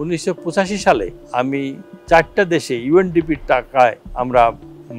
1985 সালে আমি 4টা দেশে ইউএনডিপির টাকায় আমরা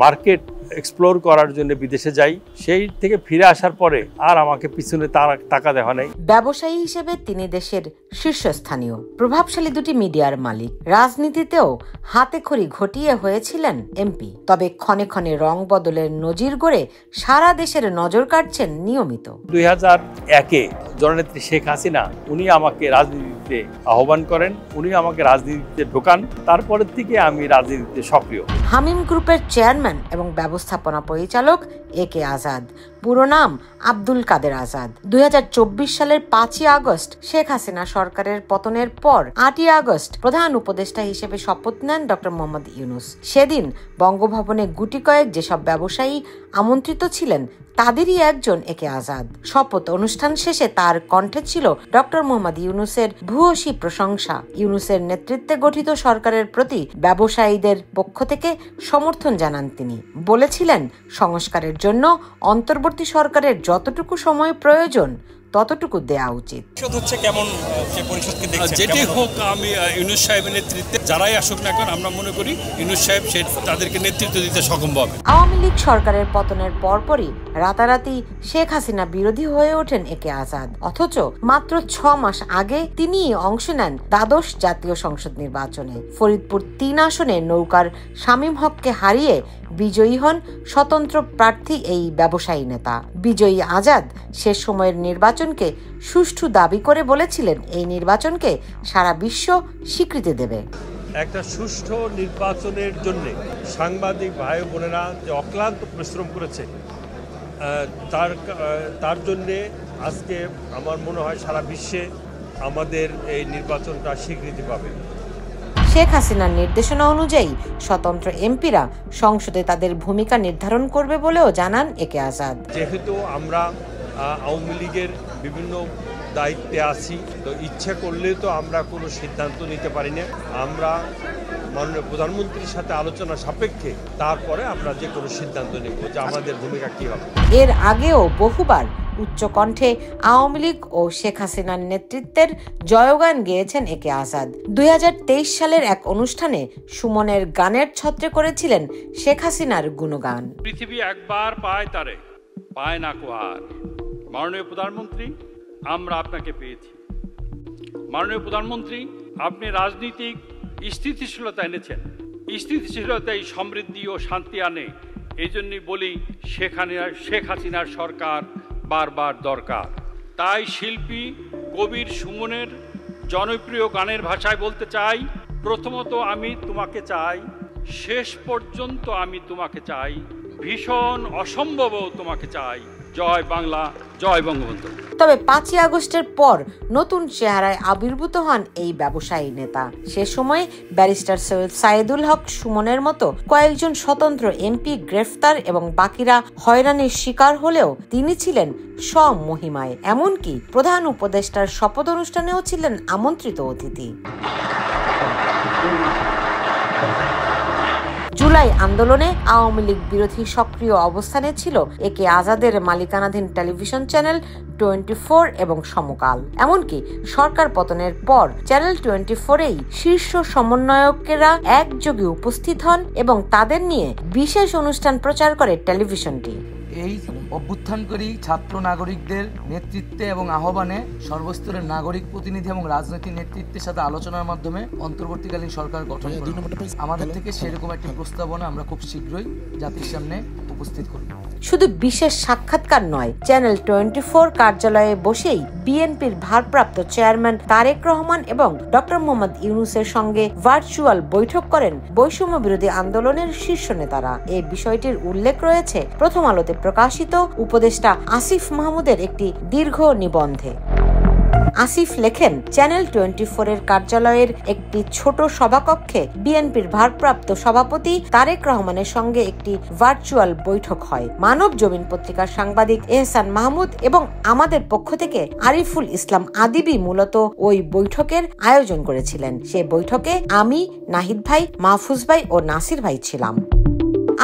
মার্কেট এক্সপ্লোর করার জন্য বিদেশে যাই। সেই থেকে ফিরে আসার পরে আর আমাকে পিছনে টাকা দেওয়া নেই। ব্যবসায়ী হিসেবে তিনি দেশের শীর্ষস্থানীয় প্রভাবশালী দুটি মিডিয়ার মালিক। রাজনীতিতেও হাতেখড়ি ঘটিয়ে হয়েছিলেন এমপি। তবে ক্ষণে ক্ষণে রং বদলের নজির গড়ে সারা দেশের নজর কাটছেন নিয়মিত। 2001-এ জননেত্রী শেখ হাসিনা উনি আমাকে রাজনীতিতে আহ্বান করেন, উনি আমাকে রাজনীতিতে ঢোকান। তারপরের থেকে আমি রাজনীতিতে সক্রিয়। হামিম গ্রুপের চেয়ারম্যান এবং ব্যবস্থাপনা পরিচালক একে আজাদ, পুরো নাম আব্দুল কাদের আজাদ। 2024 সালের 5ই আগস্ট শেখ হাসিনা সরকারের পতনের পর 8ই আগস্ট প্রধান উপদেষ্টা হিসেবে শপথ নেন ডক্টর মোহাম্মদ ইউনূস। সেদিন বঙ্গভবনে গুটি কয়েক যেসব ব্যবসায়ী আমন্ত্রিত ছিলেন তাদেরই একজন একে আজাদ। শপথ অনুষ্ঠান শেষে তার কণ্ঠে ছিল ডক্টর মোহাম্মদ ইউনূসের ভূয়সী প্রশংসা। ইউনূসের নেতৃত্বে গঠিত সরকারের প্রতি ব্যবসায়ীদের পক্ষ থেকে সমর্থন জানান তিনি। বলেছিলেন, সংস্কারের জন্য অন্তর্বর্তী সরকারের যতটুকু সময় প্রয়োজন ততটুকু দেওয়া উচিত। কেমন যেটি হোক, আমি ইউনূস সাহেবের নেতৃত্বে যারাই আসুক না কেন, আমরা মনে করি ইউনূস সাহেব তাদেরকে নেতৃত্ব দিতে সক্ষম হবে। আওয়ামী লীগ সরকারের পতনের পরপরই রাতারাতি শেখ হাসিনা বিরোধী হয়ে ওঠেন একে আজাদ। অথচ মাত্র 6 মাস আগে তিনি অংশ নেন দ্বাদশ জাতীয় সংসদ নির্বাচনে। ফরিদপুর 3 আসনে নৌকার শামীম হককে হারিয়ে বিজয়ী হন স্বতন্ত্র প্রার্থী এই ব্যবসায়ী নেতা। বিজয়ী আজাদ শেষ সময়ের নির্বাচনকে সুষ্ঠু দাবি করে বলেছিলেন, এই নির্বাচনকে সারা বিশ্ব স্বীকৃতি দেবে। একটা সুষ্ঠু নির্বাচনের জন্য সাংবাদিক ভাই বোনেরা যে অক্লান্ত পরিশ্রম করেছে, তার জন্যে আজকে আমার মনে হয় সারা বিশ্বে আমাদের এই নির্বাচনটা স্বীকৃতি পাবে। শেখ হাসিনার নির্দেশনা অনুযায়ী স্বতন্ত্র এমপিরা সংসদে তাদের ভূমিকা নির্ধারণ করবে বলেও জানান একে আজাদ। যেহেতু আমরা আওয়ামী লীগের বিভিন্ন দায়িত্বে আছি, তো ইচ্ছা করলে তো আমরা কোনো সিদ্ধান্ত নিতে পারি না। আমরা মাননীয় প্রধানমন্ত্রীর সাথে আলোচনা সাপেক্ষে তারপরে আমরা যে কোনো সিদ্ধান্ত নেব যে আমাদের ভূমিকা কি হবে। এর আগেও বহুবার উচ্চকণ্ঠে আওয়ামী লীগ ও শেখ হাসিনার নেতৃত্বের জয়গান গেয়েছেন একে আজাদ। 2023 সালের এক অনুষ্ঠানে সুমনের গানের ছত্রে করেছিলেন শেখ হাসিনার গুণগান। পৃথিবী একবার পায় তারে, পায় না কো আর। মাননীয় প্রধানমন্ত্রী, আমরা আপনাকে পেয়েছি। মাননীয় প্রধানমন্ত্রী, আপনি রাজনীতিক স্থিতিশীলতা এনেছেন। স্থিতিশীলতাই সমৃদ্ধি ও শান্তি আনে। এই জন্যই বলি শেখ হাসিনার সরকার বারবার দরকার। তাই শিল্পী কবির সুমনের জনপ্রিয় গানের ভাষায় বলতে চাই, প্রথমত আমি তোমাকে চাই, শেষ পর্যন্ত আমি তোমাকে চাই, ভীষণ অসম্ভবও তোমাকে চাই। জয় বাংলা, জয় বঙ্গবন্ধু। তবে 5ই আগস্টের পর নতুন চেহারায় আবির্ভূত হন এই ব্যবসায়ী নেতা। সে সময় ব্যারিস্টার সৈয়দ সাইদুল হক সুমনের মতো কয়েকজন স্বতন্ত্র এমপি গ্রেফতার এবং বাকিরা হয়রানির শিকার হলেও তিনি ছিলেন স্বমহিমায়। এমনকি প্রধান উপদেষ্টার শপথ অনুষ্ঠানেও ছিলেন আমন্ত্রিত অতিথি। জুলাই আন্দোলনে আওয়ামী লীগ বিরোধী সক্রিয় অবস্থানে ছিল একে আজাদের মালিকানাধীন টেলিভিশন চ্যানেল 24 এবং সমকাল। এমনকি সরকার পতনের পর চ্যানেল 24-এই শীর্ষ সমন্বয়কেরা একযোগে উপস্থিত হন এবং তাদের নিয়ে বিশেষ অনুষ্ঠান প্রচার করে টেলিভিশনটি। এই অভ্যুত্থানকারী ছাত্র নাগরিকদের নেতৃত্বে এবং আহ্বানে সর্বস্তরের নাগরিক প্রতিনিধি এবং রাজনৈতিক নেতৃত্বের সাথে আলোচনার মাধ্যমে অন্তর্বর্তীকালীন সরকার গঠন করা। আমাদের থেকে সেরকম একটি প্রস্তাবনা আমরা খুব শীঘ্রই জাতির সামনে উপস্থিত করব। শুধু বিশেষ সাক্ষাৎকার নয়, চ্যানেল 24 কার্যালয়ে বসেই বিএনপির ভারপ্রাপ্ত চেয়ারম্যান তারেক রহমান এবং ডক্টর মোহাম্মদ ইউনূসের সঙ্গে ভার্চুয়াল বৈঠক করেন বৈষম্য বিরোধী আন্দোলনের শীর্ষ নেতারা। এই বিষয়টির উল্লেখ রয়েছে প্রথম আলোতে প্রকাশিত উপদেষ্টা আসিফ মাহমুদের একটি দীর্ঘ নিবন্ধে। আসিফ লেখেন, চ্যানেল 24-এর কার্যালয়ের একটি ছোট সভাকক্ষে বিএনপির ভারপ্রাপ্ত সভাপতি তারেক রহমানের সঙ্গে একটি ভার্চুয়াল বৈঠক হয়। মানব জমিন পত্রিকার সাংবাদিক এহসান মাহমুদ এবং আমাদের পক্ষ থেকে আরিফুল ইসলাম আদিবি মূলত ওই বৈঠকের আয়োজন করেছিলেন। সে বৈঠকে আমি, নাহিদ ভাই, মাহফুজ ভাই ও নাসির ভাই ছিলাম।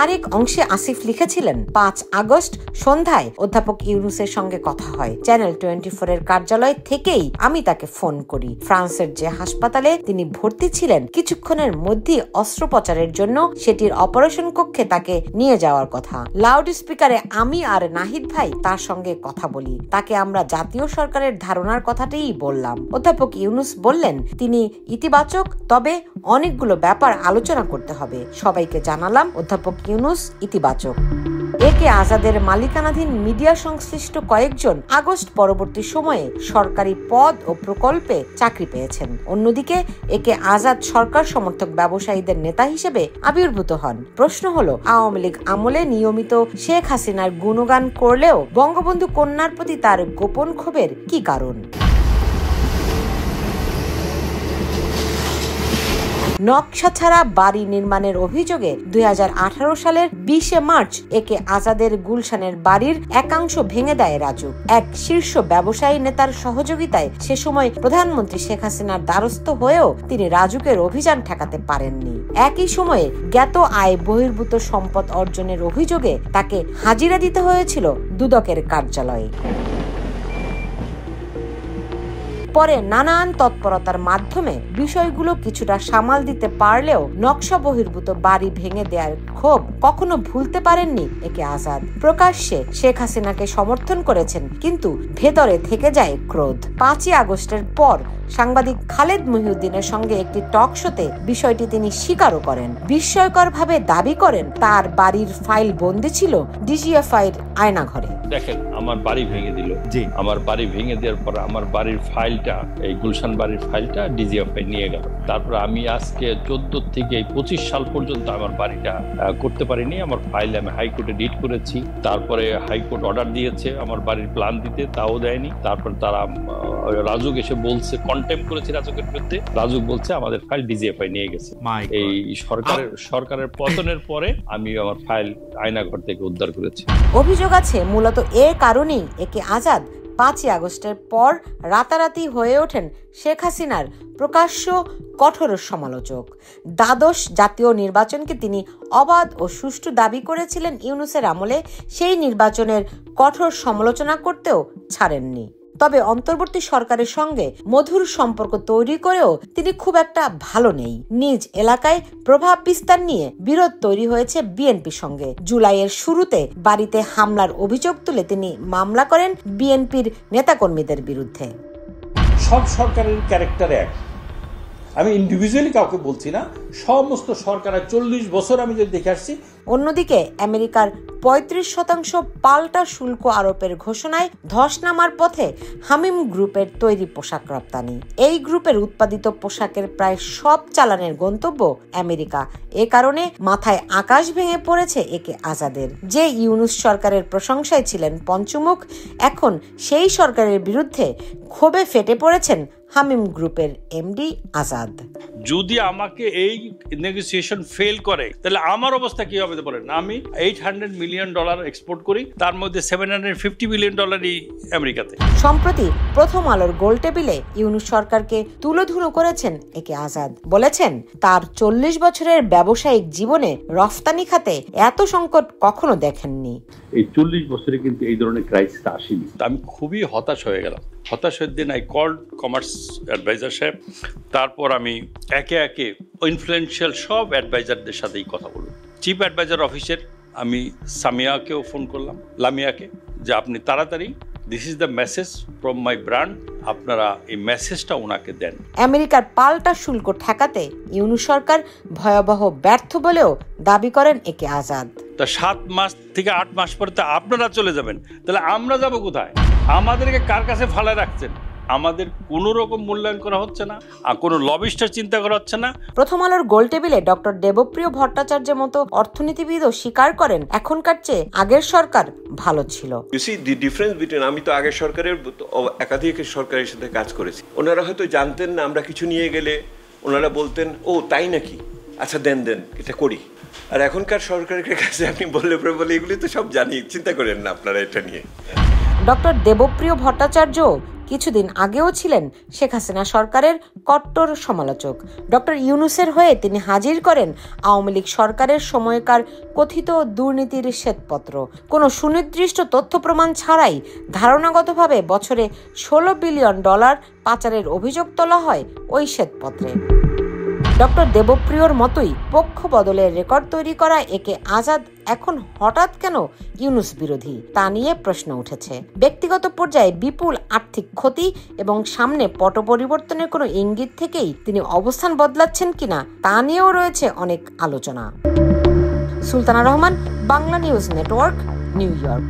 আরেক অংশে আসিফ লিখেছিলেন, 5 আগস্ট সন্ধ্যায় অধ্যাপক ইউনূসের সঙ্গে কথা হয়। চ্যানেল 24 এর কার্যালয় থেকেই আমি তাকে ফোন করি। ফ্রান্সের যে হাসপাতালে তিনি ভর্তি ছিলেন, কিছুক্ষণের মধ্যেই অস্ত্রোপচারের জন্য সেটির অপারেশন কক্ষে তাকে নিয়ে যাওয়ার কথা। লাউড স্পিকারে আমি আর নাহিদ ভাই তার সঙ্গে কথা বলি। তাকে আমরা জাতীয় সরকারের ধারণার কথাটাই বললাম। অধ্যাপক ইউনূস বললেন তিনি ইতিবাচক, তবে অনেকগুলো ব্যাপার আলোচনা করতে হবে। সবাইকে জানালাম অধ্যাপক ইউনূস ইতিবাচক। একে আজাদের মালিকানাধীন মিডিয়া সংশ্লিষ্ট কয়েকজন আগস্ট পরবর্তী সময়ে সরকারি পদ ও প্রকল্পে চাকরি পেয়েছেন। অন্যদিকে একে আজাদ সরকার সমর্থক ব্যবসায়ীদের নেতা হিসেবে আবির্ভূত হন। প্রশ্ন হলো, আওয়ামী লীগ আমলে নিয়মিত শেখ হাসিনার গুণগান করলেও বঙ্গবন্ধু কন্যার প্রতি তার গোপন ক্ষোভের কি কারণ? নকশা ছাড়া বাড়ি নির্মাণের অভিযোগে 2018 সালের 20 মার্চ একে আজাদের গুলশানের বাড়ির একাংশ ভেঙে দেয় রাজুক। এক শীর্ষ ব্যবসায়ী নেতার সহযোগিতায় সে সময় প্রধানমন্ত্রী শেখ হাসিনার দ্বারস্থ হয়েও তিনি রাজুকের অভিযান ঠেকাতে পারেননি। একই সময়ে জ্ঞাত আয় বহির্ভূত সম্পদ অর্জনের অভিযোগে তাকে হাজিরা দিতে হয়েছিল দুদকের কার্যালয়ে। পরে নানান তৎপরতার মাধ্যমে বিষয়গুলো কিছুটা সামাল দিতে পারলেও নকশা বহির্ভূত বাড়ি ভেঙে দেওয়ার ক্ষোভ কখনো ভুলতে পারেননি একে আজাদ। প্রকাশ্যে শেখ হাসিনাকে সমর্থন করেছেন, কিন্তু ভেতরে থেকে যায় ক্রোধ। 5 আগস্টের পর সাংবাদিক খালেদ মহিউদ্দিনের সঙ্গে একটি টক শোতে বিষয়টি তিনি স্বীকারও করেন। বিস্ময়করভাবে দাবি করেন তার বাড়ির ফাইল বন্দী ছিল ডিজিএফআইয়ের আয়নাঘরে। দেখেন, আমার বাড়ি ভেঙে দিল। আমার বাড়ি ভেঙে দেওয়ার পর আমার বাড়ির ফাইলটা, এই গুলশান বাড়ির ফাইলটা ডিজিএফআই নিয়ে গেল। তারপর আমি আজকে 14 থেকে 25 সাল পর্যন্ত আমার বাড়িটা করতে পারিনি। আমার ফাইল আমি হাইকোর্টে ডিট করেছি। তারপরে হাইকোর্ট অর্ডার দিয়েছে আমার বাড়ির প্ল্যান দিতে, তাও দেয়নি। তারপর তারা রাজুক এসে বলছে, কন্টেম্প করেছে রাজুকের বিরুদ্ধে। রাজুক বলছে আমাদের ফাইল ডিজিএফআই নিয়ে গেছে। এই সরকারের পতনের পরে আমি আমার ফাইল আয়নাঘর থেকে উদ্ধার করেছি। অভিযোগ আছে মূলত এ কারণেই একে আজাদ 5 আগস্টের পর রাতারাতি হয়ে ওঠেন শেখ হাসিনার প্রকাশ্য কঠোর সমালোচক। দ্বাদশ জাতীয় নির্বাচনকে তিনি অবাধ ও সুষ্ঠু দাবি করেছিলেন ইউনূসের আমলে, সেই নির্বাচনের কঠোর সমালোচনা করতেও ছাড়েননি। তবে অন্তর্বর্তী সরকারের সঙ্গে মধুর সম্পর্ক তৈরি করেও তিনি খুব একটা ভালো নেই। নিজ এলাকায় প্রভাব বিস্তার নিয়ে বিরোধ তৈরি হয়েছে বিএনপির সঙ্গে। জুলাইয়ের শুরুতে বাড়িতে হামলার অভিযোগ তুলে তিনি মামলা করেন বিএনপির নেতাকর্মীদের বিরুদ্ধে। সব সরকারের ক্যারেক্টার এক, আমি ইন্ডিভিজুয়ালি কাউকে বলছি না, সমস্ত সরকারের 40 বছর আমি যদি দেখে আসছি। অন্যদিকে আমেরিকার 35% পাল্টা শুল্ক আরোপের ঘোষণায় ধস নামার পথে হামিম গ্রুপের তৈরি পোশাক রপ্তানি। এই গ্রুপের উৎপাদিত পোশাকের প্রায় সব চালানের গন্তব্য আমেরিকা। এ কারণে মাথায় আকাশ ভেঙে পড়েছে একে আজাদের। যে ইউনূস সরকারের প্রশংসায় ছিলেন পঞ্চমুখ, এখন সেই সরকারের বিরুদ্ধে ক্ষোভে ফেটে পড়েছেন হামিম গ্রুপের এমডি আজাদ। যদি আমাকে এই নেগোসিয়েশন ফেল করে তাহলে আমার অবস্থা কি হবে বলেন? আমি $800 মিলিয়ন এক্সপোর্ট করি, তার মধ্যে $750 মিলিয়ন আমেরিকাতে। সম্প্রতি প্রথম আলোর গোল টেবিলে ইউনূস সরকারকে তুলোধুনো করেছেন একে আজাদ। বলেছেন তার 40 বছরের ব্যবসায়িক জীবনে রফতানি খাতে এত সংকট কখনো দেখেননি। এই 40 বছরে কিন্তু এই ধরনের ক্রাইসিস আসেনি। আমি খুবই হতাশ হয়ে গেলাম। হতাশের দিন আই কল্ড কমার্স অ্যাডভাইজার সাহেব। তারপর আমি একে একে ইনফ্লুয়েন্সিয়াল সব অ্যাডভাইজারদের সাথেই কথা বললাম। চিফ অ্যাডভাইজার অফিসের আমি সামিয়াকেও ফোন করলাম, লামিয়াকে, যে আপনি তাড়াতাড়ি this is the message from my brand, আপনারা এই মেসেজটা ওনাকে দেন। আমেরিকার পাল্টা শুল্ক ঠেকাতে ইউনূস সরকার ভয়াবহ ব্যর্থ বলেও দাবি করেন একে আজাদ। তা 7 মাস থেকে 8 মাস পরে তো আপনারা চলে যাবেন, তাহলে আমরা যাব কোথায়? আমাদেরকে কার কাছে ফালায় রাখছেন? আমাদের কোনো রকম মূল্যায়ন করা হচ্ছে না, আর কোনো লবিস্টার চিন্তা করা হচ্ছে না। প্রথম আলোর গোল টেবিলে ডক্টর দেবপ্রিয় ভট্টাচার্যের মতো অর্থনীতিবিদও স্বীকার করেন এখনকার চেয়ে আগের সরকার ভালো ছিল। You see the difference between, আমি তো আগের সরকারের একাধিক সরকারের সাথে কাজ করেছি। ওনারা হয়তো জানতেন না, আমরা কিছু নিয়ে গেলে ওনারা বলতেন ও তাই নাকি, আচ্ছা দেন এটা করি। আর এখনকার সরকারের কাছে আপনি বললে এগুলি তো সব জানি, চিন্তা করেন না আপনারা এটা নিয়ে। ডক্টর দেবপ্রিয় ভট্টাচার্য কিছুদিন আগেও ছিলেন শেখ হাসিনা সরকারের কট্টর সমালোচক। ডক্টর ইউনূসের হয়ে তিনি হাজির করেন আওয়ামী লীগ সরকারের সময়কার কথিত দুর্নীতির শ্বেতপত্র। কোনো সুনির্দিষ্ট তথ্য প্রমাণ ছাড়াই ধারণাগতভাবে বছরে $16 বিলিয়ন পাচারের অভিযোগ তোলা হয় ওই শ্বেতপত্রে। ডক্টর দেবপ্রিয়র মতোই পক্ষ বদলের রেকর্ড তৈরি করা একে আজাদ এখন হঠাৎ কেন ইউনূস বিরোধী তা নিয়ে প্রশ্ন উঠেছে। ব্যক্তিগত পর্যায়ে বিপুল আর্থিক ক্ষতি এবং সামনে পট পরিবর্তনের কোনো ইঙ্গিত থেকেই তিনি অবস্থান বদলাচ্ছেন কিনা তা নিয়েও রয়েছে অনেক আলোচনা। Sultana Rahman, Bangla news network, new York.